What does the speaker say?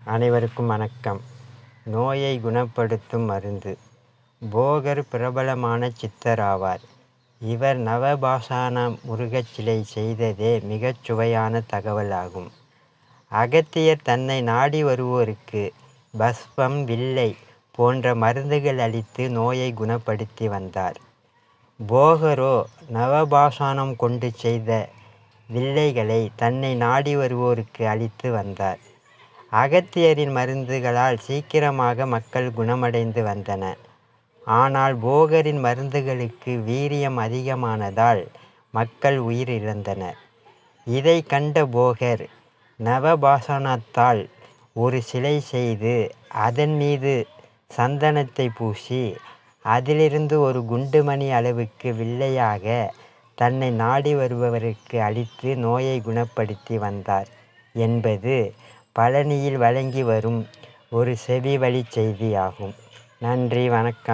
அனைவருக்கும் வணக்கம். நோயை குணப்படுத்தும் மருந்து. போகர் பிரபலமான சித்தர் ஆவார். இவர் நவபாஷான முருகச் சிலை செய்ததே மிகச் சுவையான தகவல் ஆகும். அகத்தியர் தன்னை நாடி வருவோருக்கு பஸ்பம், வில்லை போன்ற மருந்துகள் அளித்து நோயை குணப்படுத்தி வந்தார். போகரோ நவபாஷானம் கொண்டு செய்த வில்லைகளை தன்னை நாடி வருவோருக்கு அளித்து வந்தார். அகத்தியரின் மருந்துகளால் சீக்கிரமாக மக்கள் குணமடைந்து வந்தனர். ஆனால் போகரின் மருந்துகளுக்கு வீரியம் அதிகமானதால் மக்கள் உயிரிழந்தனர். இதை கண்ட போகர் நவபாஷானத்தால் ஒரு சிலை செய்து அதன் மீது சந்தனத்தை பூசி அதிலிருந்து ஒரு குண்டுமணி அளவுக்கு வில்லையாக தன்னை நாடி வருபவருக்கு அளித்து நோயை குணப்படுத்தி வந்தார் என்பது பழனியில் வழங்கி வரும் ஒரு செவி வழி செய்தியாகும். நன்றி, வணக்கம்.